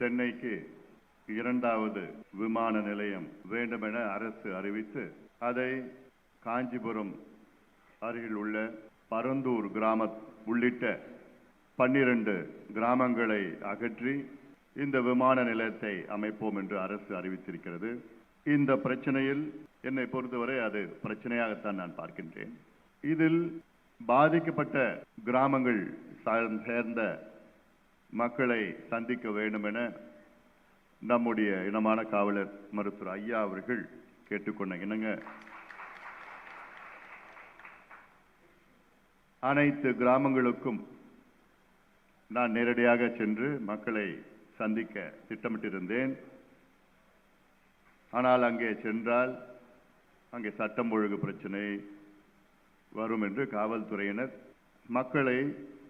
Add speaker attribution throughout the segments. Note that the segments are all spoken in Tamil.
Speaker 1: சென்னைக்கு இரண்டாவது விமான நிலையம் வேண்டுமென அரசு அறிவித்து அதை காஞ்சிபுரம் அருகில் உள்ள பரந்தூர் கிராமம் உள்ளிட்ட 12 கிராமங்களை அகற்றி இந்த விமான நிலையத்தை அமைப்போம் என்று அரசு அறிவித்திருக்கிறது. இந்த பிரச்சனையில் என்னை பொறுத்தவரை அது பிரச்சனையாகத்தான் நான் பார்க்கின்றேன். இதில் பாதிக்கப்பட்ட கிராமங்கள் சேர்ந்த மக்களை சந்திக்க வேண்டும் என நம்முடைய இனமான காவலர் மருத்துவர் ஐயா அவர்கள் கேட்டுக்கொண்ட இணங்க அனைத்து கிராமங்களுக்கும் நான் நேரடியாக சென்று மக்களை சந்திக்க திட்டமிட்டிருந்தேன். ஆனால் அங்கே சென்றால் அங்கே சட்டம் ஒழுங்கு பிரச்சனை வரும் என்று காவல்துறையினர் மக்களை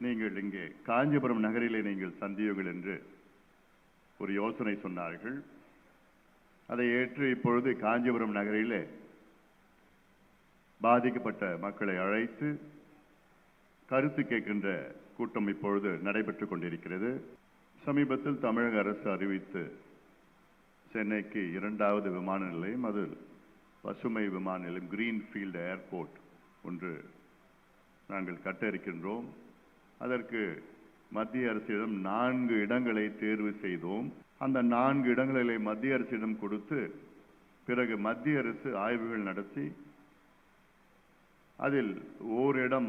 Speaker 1: நீங்கள் இங்கே காஞ்சிபுரம் நகரிலே நீங்கள் சந்தியுங்கள் என்று ஒரு யோசனை சொன்னார்கள். அதை ஏற்று இப்பொழுது காஞ்சிபுரம் நகரிலே பாதிக்கப்பட்ட மக்களை அழைத்து கருத்து கேட்கின்ற கூட்டம் இப்பொழுது நடைபெற்றுக் கொண்டிருக்கிறது. சமீபத்தில் தமிழக அரசு அறிவித்து சென்னைக்கு இரண்டாவது விமான நிலையம், அது பசுமை விமான நிலையம், கிரீன்ஃபீல்டு ஏர்போர்ட் ஒன்று நாங்கள் கட்ட இருக்கின்றோம். அதற்கு மத்திய அரசிடம் 4 இடங்களை தேர்வு செய்தோம். அந்த 4 இடங்களை மத்திய அரசிடம் கொடுத்து பிறகு மத்திய அரசு ஆய்வுகள் நடத்தி அதில் ஓரிடம்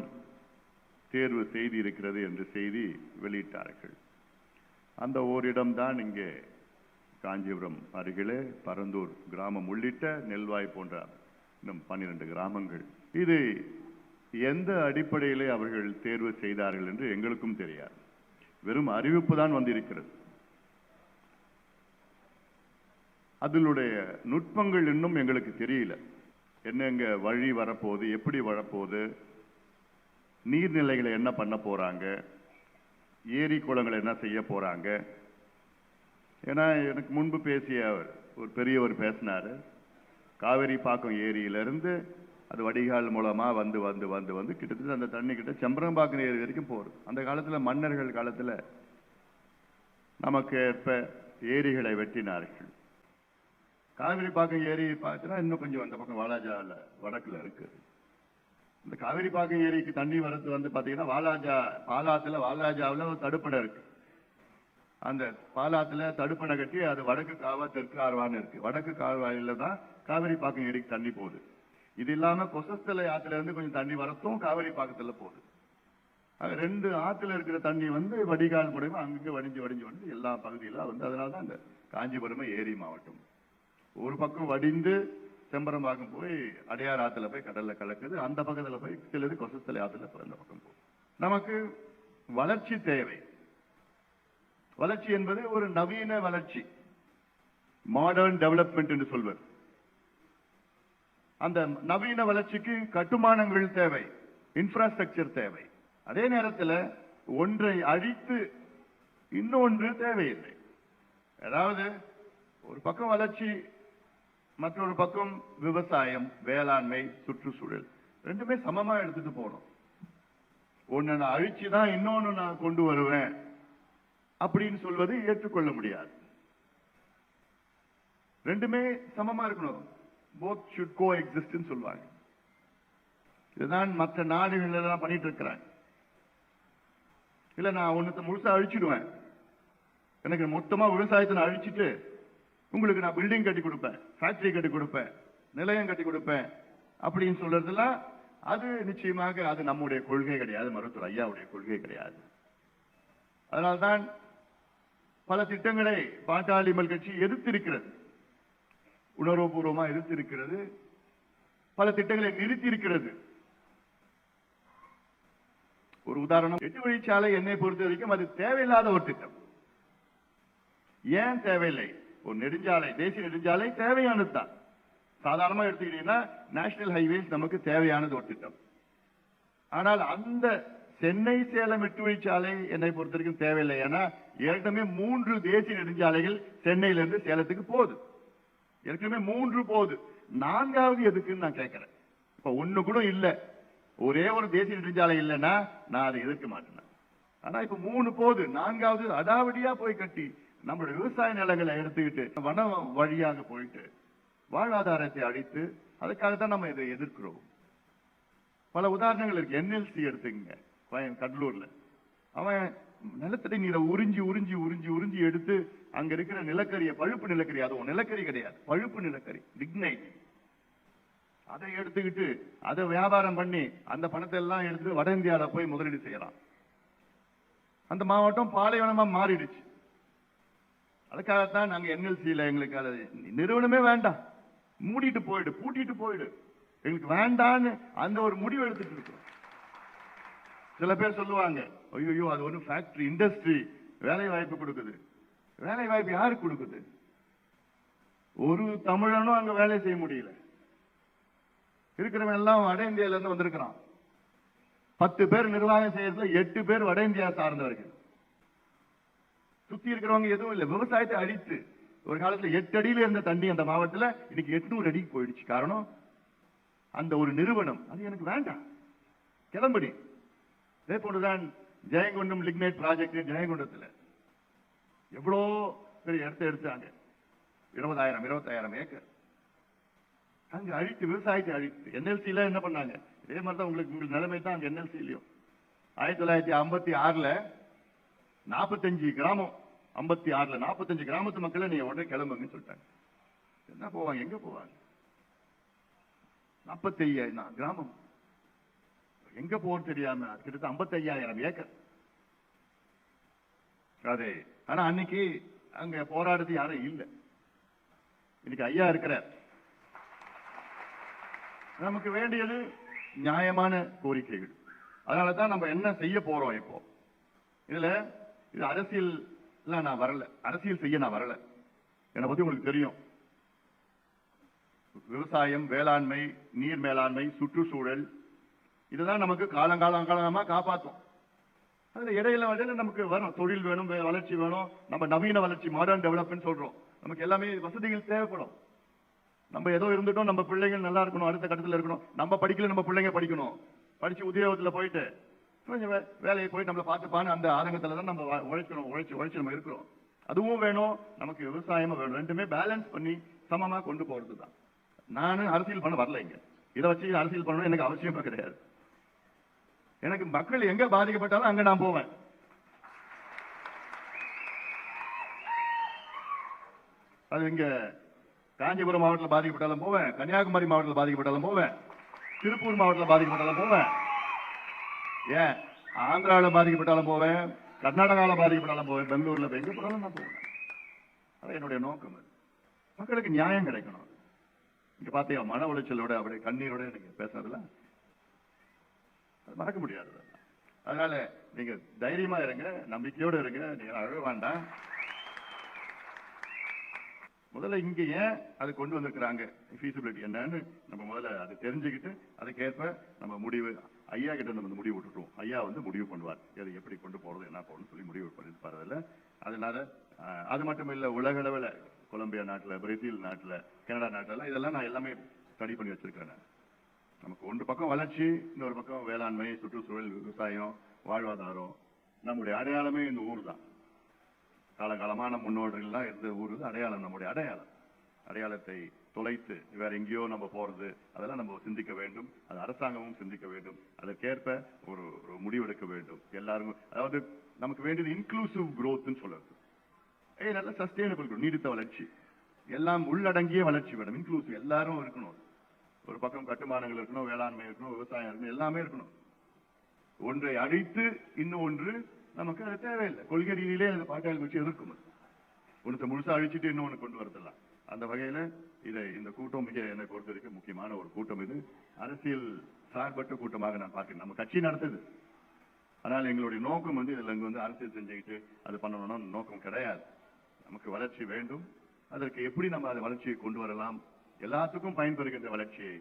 Speaker 1: தேர்வு செய்தி இருக்கிறது என்று செய்தி வெளியிட்டார்கள். அந்த ஓரிடம்தான் இங்கே காஞ்சிபுரம் அருகிலே பரந்தூர் கிராமம் உள்ளிட்ட நெல்வாய் போன்ற இன்னும் 12 கிராமங்கள். இது எந்த அடிப்படையிலே அவர்கள் தேர்வு செய்தார்கள் என்று எங்களுக்கும் தெரியாது. வெறும் அறிவிப்பு தான் வந்திருக்கிறது. அதனுடைய நுட்பங்கள் இன்னும் எங்களுக்கு தெரியல. என்னங்க வழி வரப்போகுது, எப்படி வரப்போகுது, நீர்நிலைகளை என்ன பண்ண போறாங்க, ஏரி குளங்களை என்ன செய்ய போறாங்க. ஏன்னா எனக்கு முன்பு பேசிய ஒரு பெரியவர் பேசினாரு, காவிரி பாக்கம் ஏரியிலிருந்து அது வடிகால் மூலமா வந்து வந்து வந்து வந்து கிட்டத்தட்ட அந்த தண்ணி கிட்ட செம்பரம்பாக்கம் ஏரி வரைக்கும் போகுது. அந்த காலத்துல மன்னர்கள் காலத்துல நமக்கு ஏற்ப ஏரிகளை வெட்டினார்கள். காவிரி பாக்கம் ஏரி பார்த்தா இன்னும் கொஞ்சம் அந்த பக்கம் வாலாஜால வடக்குல இருக்கு. இந்த காவிரி பாக்கம் ஏரிக்கு தண்ணி வரது வந்து பாத்தீங்கன்னா வாலாஜாவில் ஒரு தடுப்பணை இருக்கு. அந்த பாலாத்துல தடுப்பணை கட்டி அது வடக்கு காவா தெற்கு கால்வான்னு இருக்கு. வடக்கு கால்வாயில தான் காவிரி பாக்கம் ஏரிக்கு தண்ணி போகுது. இது இல்லாம கொசஸ்தலை ஆத்துல இருந்து கொஞ்சம் தண்ணி வரத்தும் காவிரி பாக்கத்துல போகுது. 2 ஆத்துல இருக்கிற தண்ணி வந்து வடிகால் மூலமா அங்கங்க வடிஞ்சு வடிஞ்சு வந்து எல்லா பகுதியில வந்து அதனாலதான் அந்த காஞ்சிபுரம் ஏரி மாவட்டம் ஒரு பக்கம் வடிந்து செம்பரம்பாக்கம் போய் அடையார் ஆத்துல போய் கடல்ல கலக்குது. அந்த பக்கத்துல போய் சிலது கொசஸ்தலை ஆத்துல அந்த பக்கம் போகும். நமக்கு வளர்ச்சி தேவை. வளர்ச்சி என்பது ஒரு நவீன வளர்ச்சி, மாடர்ன் டெவலப்மெண்ட் என்று சொல்வது. அந்த நவீன வளர்ச்சிக்கு கட்டுமானங்கள் தேவை, இன்ஃப்ராஸ்ட்ரக்சர் தேவை. அதே நேரத்தில் ஒன்றை அழித்து இன்னொன்று தேவையில்லை. அதாவது ஒரு பக்கம் வளர்ச்சி, மற்றொரு பக்கம் விவசாயம், வேளாண்மை, சுற்றுச்சூழல் ரெண்டுமே சமமா எடுத்துட்டு போகணும். ஒன்னு நான் அழிச்சுதான் இன்னொன்னு நான் கொண்டு வருவேன் அப்படின்னு சொல்வது ஏற்றுக்கொள்ள முடியாது. ரெண்டுமே சமமா இருக்கணும். both should coexist ன்னு சொல்லுவாங்க. இதுதான் மற்ற நாடுகள் எல்லாம் பண்ணிட்டு இருக்கிறாங்க. இல்ல நான் ஒன்னத்தை முழுசா அழிச்சிடுவேன், எனக்கு மொத்தமா விவசாயத்தை நான் அழிச்சிட்டு உங்களுக்கு நான் பில்டிங் கட்டி கொடுப்பேன், ஃபேக்டரி கட்டி கொடுப்பேன், நிலையம் கட்டி கொடுப்பேன் அப்படின்னு சொல்றதெல்லாம் அது நிச்சயமாக அது நம்முடைய கொள்கை கிடையாது, மருத்துவர் ஐயாவுடைய கொள்கை கிடையாது. அதனால்தான் பல திட்டங்களை பாட்டாளி மக்கள் கட்சி எதிர்த்திருக்கிறது, உணர்வுபூர்வமா எதிர்த்திருக்கிறது. பல திட்டங்களை நிறுத்தி இருக்கிறது. ஒரு உதாரணம், 8 வழிச்சாலை என்னை பொறுத்த வரைக்கும் அது தேவையில்லாத ஒரு திட்டம். ஏன் தேவையில்லை? ஒரு நெடுஞ்சாலை, தேசிய நெடுஞ்சாலை தேவையானது தான். சாதாரணமா எடுத்துக்கிட்டீங்கன்னா நேஷனல் ஹைவேஸ் நமக்கு தேவையானது ஒரு திட்டம். ஆனால் அந்த சென்னை சேலம் 8 வழிச்சாலை என்னை பொறுத்த வரைக்கும் தேவையில்லை. ஏன்னா ஏற்கனவே 3 தேசிய நெடுஞ்சாலைகள் சென்னையிலிருந்து சேலத்துக்கு போகுது. ஏற்கனவே 3 போகுது, 4வது எதுக்குன்னு நான் கேட்கிறேன். இப்ப 1 கூட இல்ல, ஒரே ஒரு தேசிய நெடுஞ்சாலை இல்லைன்னா நான் அதை எதிர்க்க மாட்டேன். ஆனா இப்ப 3 போகுது, 4வது அடாவடியா போய் கட்டி நம்முடைய விவசாய நிலங்களை எடுத்துக்கிட்டு வன வழியாக போயிட்டு வாழ்வாதாரத்தை அழித்து அதுக்காகத்தான் நம்ம இதை எதிர்க்கிறோம். பல உதாரணங்கள் இருக்கு. என்எல்சி எடுத்துங்க, கடலூர்ல அவன் நிலத்தடி நீரை உறிஞ்சி உறிஞ்சி உறிஞ்சி உறிஞ்சி எடுத்து அங்க இருக்கிற நிலக்கரியை, பழுப்பு நிலக்கரி, அதுவும் நிலக்கரி கிடையாது, பழுப்பு நிலக்கரி, லிக்னைட், அதை எடுத்துக்கிட்டு அதை வியாபாரம் பண்ணி அந்த பணத்தை எல்லாம் எடுத்து வட இந்தியாவில போய் முதலீடு செய்யலாம். அந்த மாவட்டம் பாலைவனமா மாறிடுச்சு. அதுக்காகத்தான் நாங்க என்எல்சியில எங்களுக்கு அது நிறுவனமே வேண்டாம், மூடிட்டு போயிடு, பூட்டிட்டு போயிடு, எங்களுக்கு வேண்டான்னு அந்த ஒரு முடிவு எடுத்துட்டு இருக்கோம். சில பேர் சொல்லுவாங்க, ஐயோ அது ஒரு ஃபேக்டரி, இண்டஸ்ட்ரி, வேலை வாய்ப்பு கொடுக்குது. வேலை வாய்ப்பு யாருக்கு கொடுக்குது? ஒரு தமிழனும் அங்க வேலை செய்ய முடியல. இருக்கிறவன் எல்லாம் வட இந்தியால இருந்து வந்திருக்கிறான். 10 பேர் நிர்வாகம் செய்யறதுல 8 பேர் வட இந்தியா சார்ந்தவர்கள். சுத்தி இருக்கிறவங்க எதுவும் இல்லை. விவசாயத்தை அழித்து ஒரு காலத்துல 8 அடியில இருந்த தண்ணி அந்த மாவட்டத்தில் இன்னைக்கு 800 அடிக்கு போயிடுச்சு. காரணம் அந்த ஒரு நிறுவனம். அது எனக்கு வேண்டாம், கிளம்படி. இதே போன்றுதான் ஜெயங்கொண்டம் லிக்னைட் ப்ராஜெக்ட். ஜெயங்கொண்டத்தில் எவ்வளோ பெரிய இடத்தை எடுத்தாங்க, 20,000-25,000 ஏக்கர் அங்க அழித்து, விவசாயத்தை அழித்து. என்எல்சியில என்ன பண்ணாங்க? இதே மாதிரி தான் உங்களுக்கு நிலைமை தான் அங்க என்எல்சியிலையும். 1956ல 45 கிராமம், 56ல 45 கிராமத்து மக்களை நீங்க உடனே கிளம்புங்கன்னு சொல்லிட்டாங்க. என்ன போவாங்க, எங்க போவாங்க? 45 கிராமம் எங்க போறது தெரியாம கிட்டத்தட்ட 55,000 ஏக்கர் அதே. ஆனா அன்னைக்கு அங்க போராடுறது யாரும் இல்லை. இன்னைக்கு ஐயா இருக்கிறார். நமக்கு வேண்டியது நியாயமான கோரிக்கைகள். அதனாலதான் நம்ம என்ன செய்ய போறோம் இப்போ. இதுல இது அரசியல் நான் வரல, அரசியல் செய்ய நான் வரல. என்னை பத்தி உங்களுக்கு தெரியும். விவசாயம், வேளாண்மை, நீர் மேலாண்மை, சுற்றுச்சூழல், இதுதான் நமக்கு காலங்காலமா காப்பாற்றும். அதுல இடையில நமக்கு வரும், தொழில் வேணும், வளர்ச்சி வேணும், நம்ம நவீன வளர்ச்சி, மாடர்ன் டெவலப்மெண்ட் சொல்றோம். நமக்கு எல்லாமே வசதிகள் தேவைப்படும். நம்ம ஏதோ இருந்துட்டோம், நம்ம பிள்ளைகள் நல்லா இருக்கணும், அடுத்த கட்டத்தில் இருக்கணும். நம்ம படிக்கல, நம்ம பிள்ளைங்க படிக்கணும். படிச்சு உத்தியோகத்தில் போயிட்டு கொஞ்சம் வேலையை போயிட்டு நம்மளை பார்த்துப்பான்னு அந்த ஆதங்கத்துல தான் நம்ம உழைச்சு நம்ம இருக்கிறோம். அதுவும் வேணும், நமக்கு விவசாயமும் வேணும். ரெண்டுமே பேலன்ஸ் பண்ணி சமமா கொண்டு போறது தான். நானும் அரசியல் பண்ண வரல. இங்க இதை வச்சு அரசியல் பண்ணணும் எனக்கு அவசியமே கிடையாது. எனக்கு மக்கள் எங்க பாதிக்கப்பட்டாலும் அங்க நான் போவேன். அது இங்க காஞ்சிபுரம் மாவட்டத்தில் பாதிக்கப்பட்டாலும் போவேன், கன்னியாகுமரி மாவட்டத்தில் பாதிக்கப்பட்டாலும் போவேன், திருப்பூர் மாவட்டத்தில் பாதிக்கப்பட்டாலும் போவேன், ஏன் ஆந்திராவில் பாதிக்கப்பட்டாலும் போவேன், கர்நாடகாவில் பாதிக்கப்பட்டாலும் போவேன், பெங்களூர்ல எங்க போனாலும் நான் போவேன். அது என்னுடைய நோக்கம். மக்களுக்கு நியாயம் கிடைக்கணும். இங்க பாத்தீங்க, மன உளைச்சலோட அப்படியே கண்ணீரோட நீங்க பேசுறதுல மறக்க முடியாது. அதனால நீங்க தைரியமா இருங்க, நம்பிக்கையோட இருங்க, நீங்க அழ வேண்டாம். முதல்ல இங்க ஏன் அது கொண்டு வந்திருக்கிறாங்க, ஃபீசிபிலிட்டி என்னன்னு நம்ம முதல்ல அதை தெரிஞ்சுக்கிட்டு அதுக்கேற்ப நம்ம முடிவு, ஐயா கிட்ட நம்ம முடிவு விட்டுட்டோம். ஐயா முடிவு பண்ணுவார், அதை எப்படி கொண்டு போறது, என்ன போகணும்னு சொல்லி முடிவு பண்ணிருப்பாரு. அதனால அது மட்டும் இல்ல, உலக அளவில் கொலம்பியா நாட்டுல, பிரேசில் நாட்டுல, கனடா நாட்டுல இதெல்லாம் நான் எல்லாமே ஸ்டடி பண்ணி வச்சிருக்கேன். நமக்கு ஒன்று பக்கம் வளர்ச்சி, இன்னொரு பக்கம் வேளாண்மை, சுற்றுச்சூழல், விவசாயம், வாழ்வாதாரம். நம்முடைய அடையாளமே இந்த ஊர் தான். காலகாலமான முன்னோர்கள்லாம் இருந்த ஊர் அடையாளம், நம்முடைய அடையாளத்தை தொலைத்து வேற எங்கேயோ நம்ம போறது, அதெல்லாம் நம்ம சிந்திக்க வேண்டும். அது அரசாங்கமும் சிந்திக்க வேண்டும். அதற்கேற்ப ஒரு முடிவெடுக்க வேண்டும். எல்லாரும், அதாவது நமக்கு வேண்டியது இன்க்ளூசிவ் குரோத்னு சொல்றது. நல்ல சஸ்டைனபிள், நீடித்த வளர்ச்சி, எல்லாம் உள்ளடங்கிய வளர்ச்சி வேணும். இன்க்ளூசிவ், எல்லாரும் இருக்கணும். ஒரு பக்கம் கட்டுமானங்கள் இருக்கணும், வேளாண்மை இருக்கணும், விவசாயம் இருக்கணும், எல்லாமே இருக்கணும். ஒன்றை அழித்து இன்னும் ஒன்று நமக்கு அது தேவையில்லை. கொள்கை ரீதியிலே அந்த பாட்டாளி வச்சு எதிர்க்கும். ஒன்று முழுசா அழிச்சுட்டு இன்னொன்று கொண்டு வரதில்ல. அந்த வகையில இந்த கூட்டம் மிக என்னை பொறுத்த வரைக்கும் முக்கியமான ஒரு கூட்டம். இது அரசியல் சார்பற்ற கூட்டமாக நான் பார்க்கிறேன். நம்ம கட்சி நடத்துது, ஆனால் எங்களுடைய நோக்கம் இதுல அரசியல் செஞ்சுக்கிட்டு அது பண்ணணும்னு நோக்கம் கிடையாது. நமக்கு வளர்ச்சி வேண்டும். அதற்கு எப்படி நம்ம அதை வளர்ச்சியை கொண்டு வரலாம், எல்லாத்துக்கும் பயன்பெறுகின்ற வளர்ச்சியை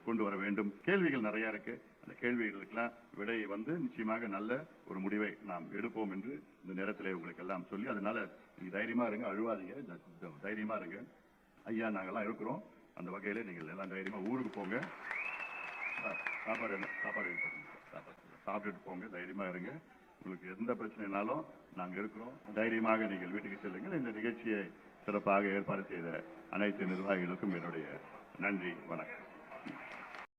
Speaker 1: கொண்டு வர வேண்டும். கேள்விகள் நிறைய இருக்கு. அந்த கேள்விகளுக்கெல்லாம் விடை நிச்சயமாக நல்ல ஒரு முடிவை நாம் எடுப்போம் என்று இந்த நேரத்தில் உங்களுக்கு எல்லாம் சொல்லி, அதனால நீங்க தைரியமா இருங்க, அழுவாதீங்க, தைரியமா இருங்க. ஐயா நாங்கெல்லாம் இருக்கிறோம். அந்த வகையில நீங்கள் எல்லாம் தைரியமா ஊருக்கு போங்க. சாப்பாடு சாப்பிட்டுட்டு போங்க, தைரியமா இருங்க. உங்களுக்கு எந்த பிரச்சனைனாலும் நாங்க இருக்கிறோம். தைரியமாக நீங்கள் வீட்டுக்கு செல்லுங்கள். இந்த நிகழ்ச்சியை சிறப்பாக ஏற்பாடு செய்த அனைத்து நிர்வாகிகளுக்கும் என்னுடைய நன்றி, வணக்கம்.